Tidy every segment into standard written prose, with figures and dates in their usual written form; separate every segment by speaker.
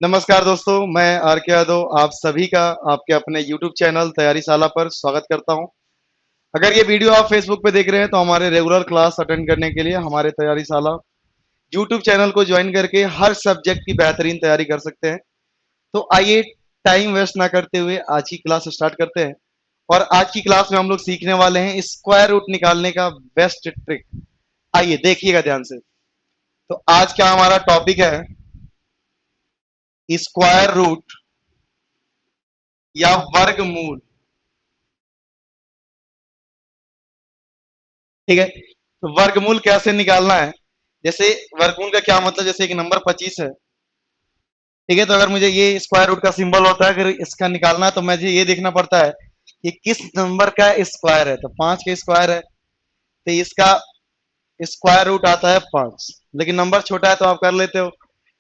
Speaker 1: नमस्कार दोस्तों, मैं आर के यादव आप सभी का आपके अपने YouTube चैनल तैयारी शाला पर स्वागत करता हूं। अगर ये वीडियो आप Facebook पे देख रहे हैं तो हमारे रेगुलर क्लास अटेंड करने के लिए हमारे तैयारी शाला YouTube चैनल को ज्वाइन करके हर सब्जेक्ट की बेहतरीन तैयारी कर सकते हैं। तो आइए टाइम वेस्ट ना करते हुए आज की क्लास स्टार्ट करते हैं। और आज की क्लास में हम लोग सीखने वाले हैं स्क्वायर रूट निकालने का बेस्ट ट्रिक। आइए देखिएगा ध्यान से। तो आज का हमारा टॉपिक है स्क्वायर रूट या वर्गमूल। ठीक है, तो वर्गमूल कैसे निकालना है। जैसे वर्गमूल का क्या मतलब, जैसे एक नंबर 25 है। ठीक है, तो अगर मुझे ये स्क्वायर रूट का सिंबल होता है, अगर इसका निकालना है तो मुझे ये देखना पड़ता है कि किस नंबर का स्क्वायर है। तो 5 का स्क्वायर है तो इसका स्क्वायर रूट आता है 5। लेकिन नंबर छोटा है तो आप कर लेते हो,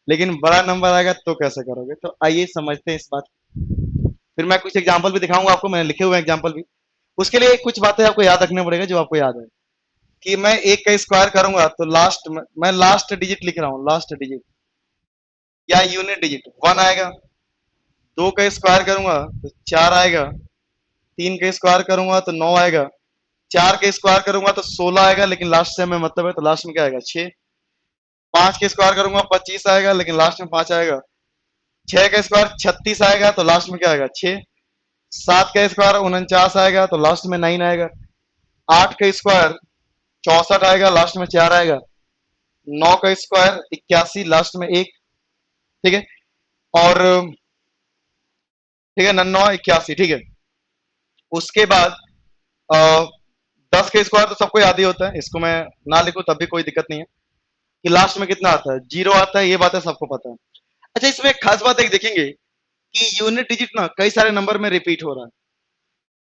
Speaker 1: लेकिन बड़ा नंबर आएगा तो कैसे करोगे। तो आइए समझते हैं इस बात। फिर मैं कुछ एग्जाम्पल भी दिखाऊंगा आपको, मैंने लिखे हुए एग्जाम्पल भी। उसके लिए कुछ बातें आपको याद रखने पड़ेगा जो आपको याद है कि मैं एक का स्क्वायर करूंगा तो लास्ट में मैं लास्ट डिजिट लिख रहा हूं, लास्ट डिजिट या यूनिट डिजिट 1 आएगा। दो का स्क्वायर करूंगा तो 4 आएगा। तीन का स्क्वायर करूंगा तो 9 आएगा। चार का स्क्वायर करूंगा तो 16 आएगा, लेकिन लास्ट से हमें मतलब है तो लास्ट में क्या आएगा 6। पांच का स्क्वायर करूंगा 25 आएगा, लेकिन लास्ट में 5 आएगा। छह का स्क्वायर 36 आएगा तो लास्ट में क्या आएगा 6। सात का स्क्वायर 49 आएगा तो लास्ट में 9 आएगा। आठ का स्क्वायर 64 आएगा, लास्ट में 4 आएगा। नौ का स्क्वायर 81, लास्ट में 1। ठीक है, और ठीक है, 99 81। ठीक है, उसके बाद अ, 10 का स्क्वायर तो सबको याद ही होता है, इसको मैं ना लिखूं तब भी कोई दिक्कत नहीं है कि लास्ट में कितना आता है 0 आता है, ये बात है सबको पता है। अच्छा, इसमें एक खास बात एक देखेंगे कि यूनिट डिजिट ना कई सारे नंबर में रिपीट हो रहा है।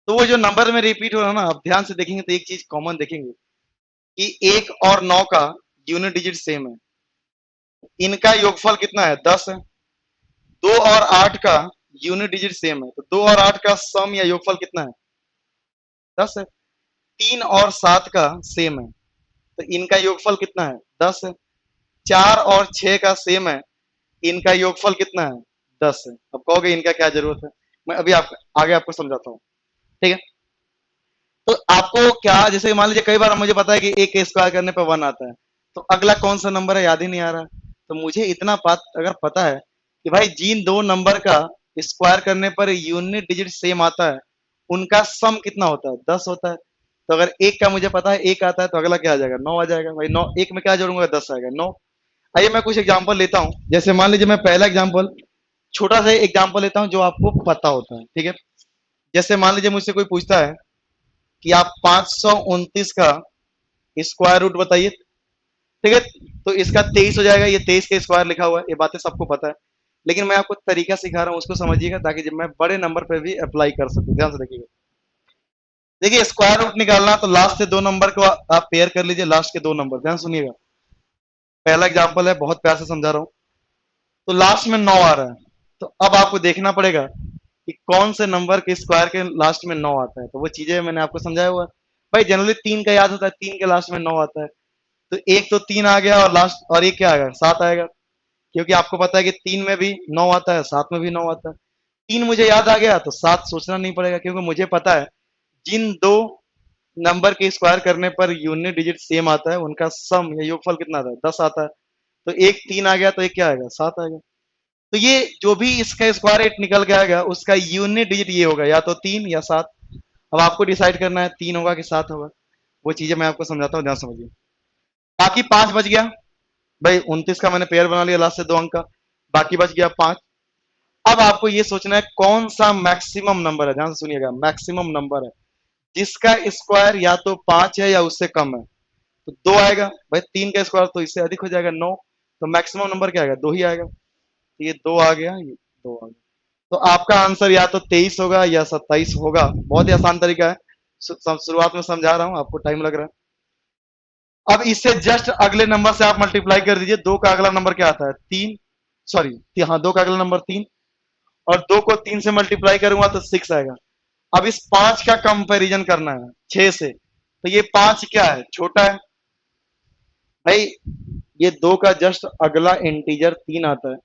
Speaker 1: तो वो जो नंबर में रिपीट हो रहा है ना, आप ध्यान से देखेंगे तो एक चीज कॉमन देखेंगे कि 1 और 9 का यूनिट डिजिट सेम है। इनका योगफल कितना है 10 है। 2 और 8 का यूनिट डिजिट सेम है, तो 2 और 8 का सम या योगफल कितना है 10 है। 3 और 7 का सेम है, तो इनका योगफल कितना है 10 है। 4 और 6 का सेम है, इनका योगफल कितना है 10 है। अब कहोगे इनका क्या जरूरत है, मैं अभी आप आगे आपको समझाता हूँ। ठीक है, तो आपको क्या, जैसे मान लीजिए कई बार मुझे पता है कि एक के स्क्वायर करने पर 1 आता है, तो अगला कौन सा नंबर है याद ही नहीं आ रहा। तो मुझे इतना बात अगर पता है कि भाई जिन दो नंबर का स्क्वायर करने पर यूनिट डिजिट सेम आता है, उनका सम कितना होता है 10 होता है। तो अगर एक का मुझे पता है 1 आता है, तो अगला क्या आ जाएगा 9 आ जाएगा। भाई 9 एक में क्या जोड़ूंगा 10 आएगा 9। आइए मैं कुछ एग्जांपल लेता हूं। जैसे मान लीजिए मैं पहला एग्जांपल, छोटा सा एग्जांपल लेता हूं जो आपको पता होता है। ठीक है, जैसे मान लीजिए मुझसे कोई पूछता है कि आप 529 का स्क्वायर रूट बताइए। ठीक है, तो इसका 23 हो जाएगा, ये 23 का स्क्वायर लिखा हुआ है, ये बातें सबको पता है। लेकिन मैं आपको तरीका सिखा रहा हूं, उसको समझिएगा ताकि जब मैं बड़े नंबर पे भी अप्लाई कर सकूं। ध्यान से देखिएगा। देखिए, स्क्वायर रूट निकालना तो लास्ट से दो नंबर को आप पेयर कर लीजिए, लास्ट के दो नंबर। ध्यान सुनिएगा, पहला एग्जांपल है, बहुत प्यार से समझा रहा हूं। तो लास्ट में 9 आ रहा है, तो अब आपको देखना पड़ेगा कि कौन से नंबर के स्क्वायर के लास्ट में 9 आता है। तो वो चीजें मैंने आपको समझाया हुआ है। भाई जनरली 3 का याद होता है, 3 के लास्ट में 9 आता है। तो एक तो 3 आ गया, और लास्ट और एक क्या आएगा 7 आएगा, क्योंकि आपको पता है कि 3 में भी 9 आता है, 7 में भी 9 आता है। 3 मुझे याद आ गया तो 7 सोचना नहीं पड़ेगा, क्योंकि मुझे पता है जिन दो नंबर के स्क्वायर करने पर यूनिट डिजिट सेम आता है, उनका सम या योगफल कितना आता है 10 आता है। तो एक 3 आ गया तो एक क्या आएगा 7 आएगा। तो ये जो भी इसका स्क्वायर रेट निकल के आएगा, उसका यूनिट डिजिट ये होगा, या तो 3 या 7। अब आपको डिसाइड करना है 3 होगा कि 7 होगा। वो चीजें मैं आपको समझाता हूँ, ध्यान समझिए। बाकी 5 बच गया। भाई 29 का मैंने पेयर बना लिया लास्ट से 2 अंक का, बाकी बच गया 5। अब आपको ये सोचना है कौन सा मैक्सिमम नंबर है। ध्यान से सुनिएगा, मैक्सिमम नंबर है जिसका स्क्वायर या तो 5 है या उससे कम है। तो 2 आएगा। भाई 3 का स्क्वायर तो इससे अधिक हो जाएगा 9। तो मैक्सिमम नंबर क्या आएगा 2 ही आएगा। तो ये 2 आ गया, ये 2 आ गया। तो आपका आंसर या तो 23 होगा या 27 होगा। बहुत ही आसान तरीका है, शुरुआत में समझा रहा हूं, आपको टाइम लग रहा है। अब इससे जस्ट अगले नंबर से आप मल्टीप्लाई कर दीजिए। 2 का अगला नंबर क्या आता है 3, सॉरी हाँ 2 का अगला नंबर 3, और 2 को 3 से मल्टीप्लाई करूंगा तो 6 आएगा। अब इस 5 का कंपैरिजन करना है 6 से, तो ये 5 क्या है छोटा है। भाई ये 2 का जस्ट अगला इंटीजर 3 आता है,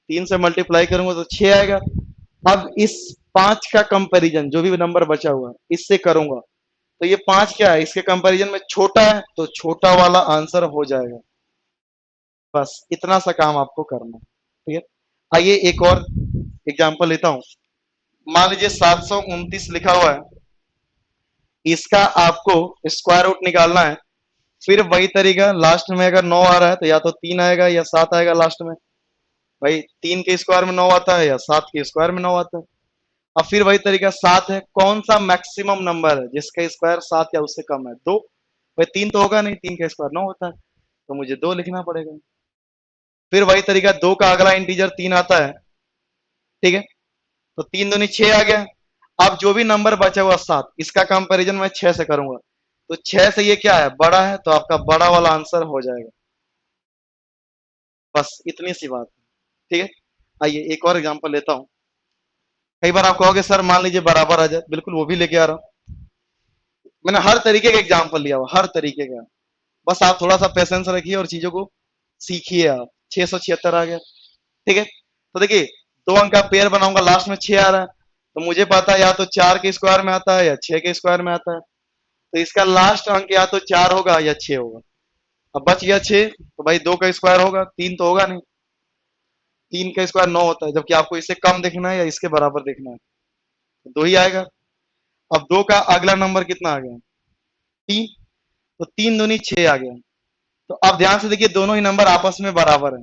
Speaker 1: 3 से मल्टीप्लाई करूंगा तो 6 आएगा। अब इस 5 का कंपैरिजन जो भी नंबर बचा हुआ है इससे करूंगा तो ये 5 क्या है, इसके कंपैरिजन में छोटा है तो छोटा वाला आंसर हो जाएगा। बस इतना सा काम आपको करना है, ठीक है। आइए एक और एग्जांपल लेता हूं। मान लीजिए 729 लिखा हुआ है, इसका आपको स्क्वायर रूट निकालना है। फिर वही तरीका, लास्ट में अगर 9 आ रहा है तो या तो 3 आएगा या 7 आएगा लास्ट में। भाई 3 के स्क्वायर में 9 आता है या 7 के स्क्वायर में 9 आता है। अब फिर वही तरीका 7 है, कौन सा मैक्सिमम नंबर है जिसका स्क्वायर 7 या उससे कम है? 2। भाई 3 तो होगा नहीं, 3 का स्क्वायर 9 होता है, तो मुझे 2 लिखना पड़ेगा। फिर वही तरीका 2 का अगला इंटीजर 3 आता है, ठीक है, तो 3 दूनी 6 आ गया। अब जो भी नंबर बचा हुआ 7, इसका कंपैरिजन मैं 6 से करूंगा तो 6 से ये क्या है, बड़ा है, तो आपका बड़ा वाला आंसर हो जाएगा। बस इतनी सी बात है, ठीक है। आइए एक और एग्जांपल लेता हूं। कई बार आप कहोगे सर मान लीजिए बराबर आ जाए, बिल्कुल वो भी लेके आ रहा हूं। मैंने हर तरीके का एग्जांपल लिया हुआ, हर तरीके का। बस आप थोड़ा सा पेशेंस रखिए और चीजों को सीखिए। आप 676 आ गया, ठीक है। तो देखिए 2 अंक का पेयर बनाऊंगा, लास्ट में 6 आ रहा है, तो मुझे पता है या तो 4 के स्क्वायर में आता है या 6 के स्क्वायर में आता है। तो इसका लास्ट अंक या तो 4 होगा या 6 होगा। अब बच गया 6, तो भाई 2 का स्क्वायर होगा, 3 तो होगा नहीं। 3 का स्क्वायर 9 होता है, जबकि आपको इससे कम देखना है या इसके बराबर देखना है, तो 2 ही आएगा। अब 2 का अगला नंबर कितना आ गया, 3, तो 3 दूनी 6 आ गया। तो अब ध्यान से देखिए दोनों ही नंबर आपस में बराबर है,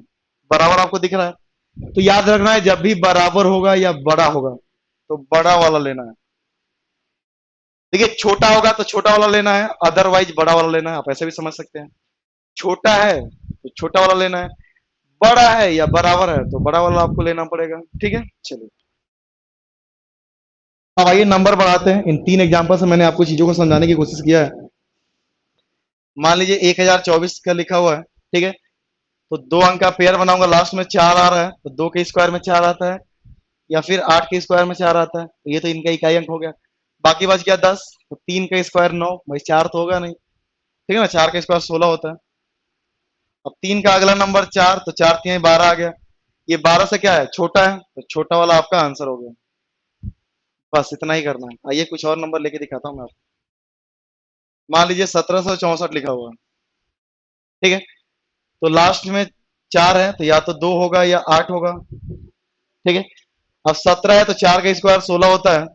Speaker 1: बराबर आपको दिख रहा है। तो याद रखना है जब भी बराबर होगा या बड़ा होगा तो बड़ा वाला लेना है। देखिए छोटा होगा तो छोटा वाला लेना है, अदरवाइज बड़ा वाला लेना है। आप ऐसे भी समझ सकते हैं, छोटा है तो छोटा वाला लेना है, बड़ा है या बराबर है तो बड़ा वाला आपको लेना पड़ेगा, ठीक है। चलिए अब आइए नंबर बढ़ाते हैं। इन 3 एग्जांपल से मैंने आपको चीजों को समझाने की कोशिश किया है। मान लीजिए 1024 का लिखा हुआ है, ठीक है, तो 2 अंक का पेयर बनाऊंगा, लास्ट में 4 आ रहा है, तो 2 के स्क्वायर में 4 आता है या फिर 8 के स्क्वायर में 4 आता है, तो ये तो इनका इकाई अंक हो गया। बाकी बच गया 10, तो 3 का स्क्वायर 9, भाई 4 तो होगा नहीं, ठीक है ना, 4 का स्क्वायर 16 होता है। अब 3 का अगला नंबर 4, तो 4 3 12 आ गया। ये 12 से क्या है, छोटा है, तो छोटा वाला आपका आंसर हो गया। बस इतना ही करना है। आइए कुछ और नंबर लेके दिखाता हूँ मैं आपको। मान लीजिए 1764 लिखा हुआ है, ठीक है, तो लास्ट में 4 है, तो या तो 2 होगा या 8 होगा, ठीक है। अब 17 है तो 4 का स्क्वायर 16 होता है।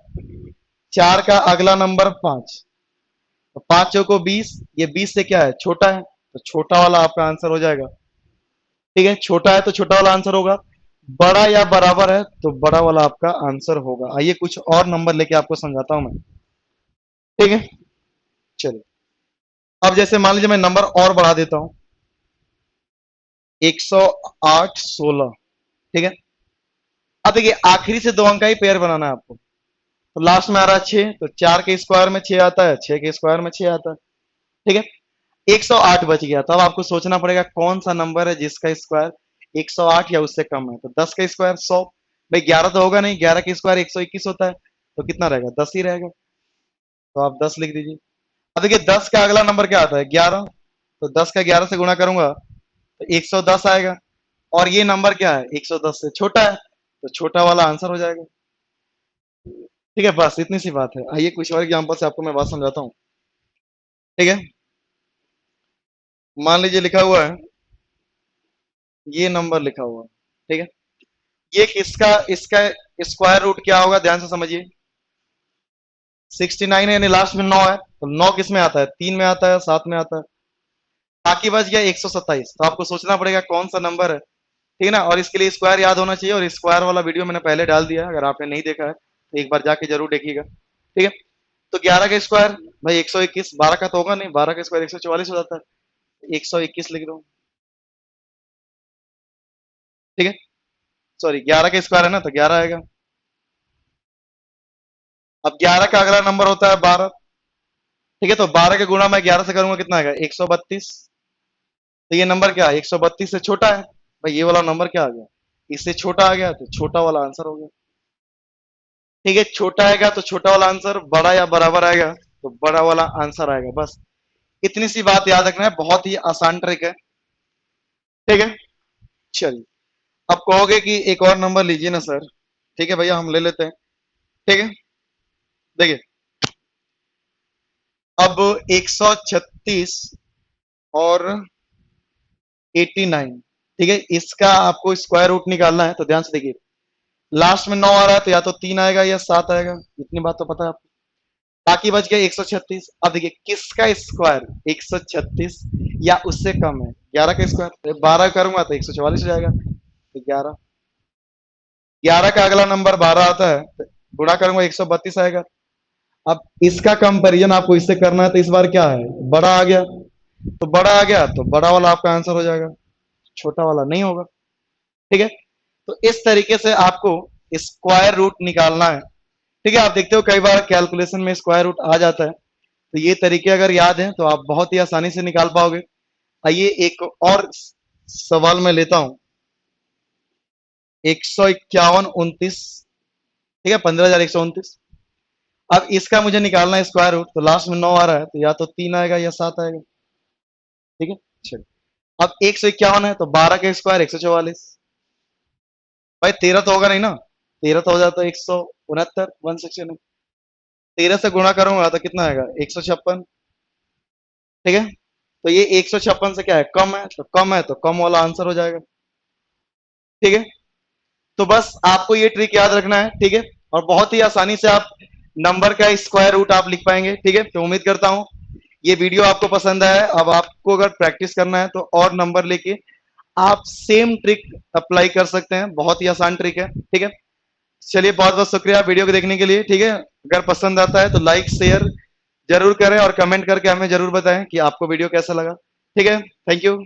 Speaker 1: 4 का अगला नंबर 5, तो 5 चौको 20, ये 20 से क्या है, छोटा है, तो छोटा वाला आपका आंसर हो जाएगा, ठीक है। छोटा है तो छोटा वाला आंसर होगा, बड़ा या बराबर है तो बड़ा वाला आपका आंसर होगा। आइए कुछ और नंबर लेके आपको समझाता हूं मैं, ठीक है। चलिए अब जैसे मान लीजिए मैं नंबर और बढ़ा देता हूं, 108 16, ठीक है। अब देखिए आखिरी से 2 अंक का ही पेयर बनाना है आपको, तो लास्ट में आ रहा है 6, तो 4 के स्क्वायर में 6 आता है, 6 के स्क्वायर में 6 आता है, ठीक है। 108 बच गया, तब आपको सोचना पड़ेगा कौन सा नंबर है जिसका स्क्वायर 108 या उससे कम है। तो 10 का स्क्वायर 100, भाई 11 तो होगा नहीं, 11 का स्क्वायर 121 होता है, तो कितना रहेगा, 10 ही रहेगा, तो आप 10 लिख दीजिए। अब देखिए 10 का अगला नंबर क्या आता है, 11, तो 10 का 11 से गुणा करूंगा तो 110 आएगा। और ये नंबर क्या है, 110 से छोटा है, तो छोटा वाला आंसर हो जाएगा, ठीक है। बस इतनी सी बात है। आइए कुछ और एग्जांपल से आपको मैं बात समझाता हूँ, ठीक है। मान लीजिए लिखा हुआ है, ये नंबर लिखा हुआ है, ठीक है, ये किसका, इसका स्क्वायर रूट क्या होगा, ध्यान से समझिए। 69 है यानी लास्ट में 9 है, तो 9 किस में आता है, 3 में आता है, 7 में आता है। बाकी बच गया 127, तो आपको सोचना पड़ेगा कौन सा नंबर है, ठीक है ना। और इसके लिए स्क्वायर याद होना चाहिए, और स्क्वायर वाला वीडियो मैंने पहले डाल दिया है, अगर आपने नहीं देखा है तो एक बार जाके जरूर देखिएगा, ठीक है। तो 11 का स्क्वायर भाई 121, 12 का तो होगा नहीं, 12 का स्क्वायर 144 हो जाता है, 121 लिख दो, ठीक है। सॉरी 11 का स्क्वायर है ना, तो 11 आएगा। अब 11 का अगला नंबर होता है 12, ठीक है, तो 12 के गुणा मैं 11 से करूंगा कितना आएगा, 132। तो ये नंबर क्या है, 132 से छोटा है, भाई ये वाला नंबर क्या आ गया, इससे छोटा आ गया, तो छोटा वाला आंसर हो गया, ठीक है। छोटा आएगा तो छोटा वाला आंसर, बड़ा या बराबर आएगा तो बड़ा वाला आंसर आएगा। बस इतनी सी बात याद रखना है, बहुत ही आसान ट्रिक है, ठीक है। चलिए अब कहोगे कि एक और नंबर लीजिए ना सर। ठीक है भैया, हम ले लेते हैं। ठीक है, देखिए, अब 136 और 89, ठीक है, इसका आपको स्क्वायर रूट निकालना है। तो ध्यान से देखिए, लास्ट में 9 आ रहा है तो या तो 3 आएगा या 7 आएगा, इतनी बात तो पता है आपको। बाकी बच गया 136। अब देखिए किसका स्क्वायर 136 या उससे कम है, 11 का स्क्वायर। 12 करूंगा तो 144 हो जाएगा, तो 11। 11 का अगला नंबर 12 आता है, तो गुणा करूंगा 132 आएगा। अब इसका कंपैरिजन आपको इससे करना है, तो इस बार क्या है, बड़ा आ गया। तो बड़ा आ गया तो बड़ा वाला आपका आंसर हो जाएगा, छोटा वाला नहीं होगा। ठीक है, तो इस तरीके से आपको स्क्वायर रूट निकालना है। ठीक है, आप देखते हो कई बार कैलकुलेशन में स्क्वायर रूट आ जाता है, तो ये तरीके अगर याद है तो आप बहुत ही आसानी से निकाल पाओगे। आइए एक और सवाल मैं लेता हूं। 151 29, ठीक है, 15,129। अब इसका मुझे निकालना है स्क्वायर रूट, तो लास्ट में 9 आ रहा है तो या तो 3 आएगा या 7 आएगा। ठीक है, चलिए, अब 151 है तो 12 का स्क्वायर 144। भाई 13 तो होगा नहीं ना, 13 तो हो जाता है 169, 169। 13 से गुणा करूंगा तो कितना आएगा, 156। ठीक है, तो ये 156 से क्या है, कम है, तो कम है तो कम वाला आंसर हो जाएगा। ठीक है, तो बस आपको ये ट्रिक याद रखना है। ठीक है, और बहुत ही आसानी से आप नंबर का स्क्वायर रूट आप लिख पाएंगे। ठीक है, तो उम्मीद करता हूं ये वीडियो आपको पसंद आया है। अब आपको अगर प्रैक्टिस करना है तो और नंबर लेके आप सेम ट्रिक अप्लाई कर सकते हैं, बहुत ही आसान ट्रिक है। ठीक है, चलिए, बहुत बहुत शुक्रिया वीडियो को देखने के लिए। ठीक है, अगर पसंद आता है तो लाइक शेयर जरूर करें और कमेंट करके हमें जरूर बताएं कि आपको वीडियो कैसा लगा। ठीक है, थैंक यू।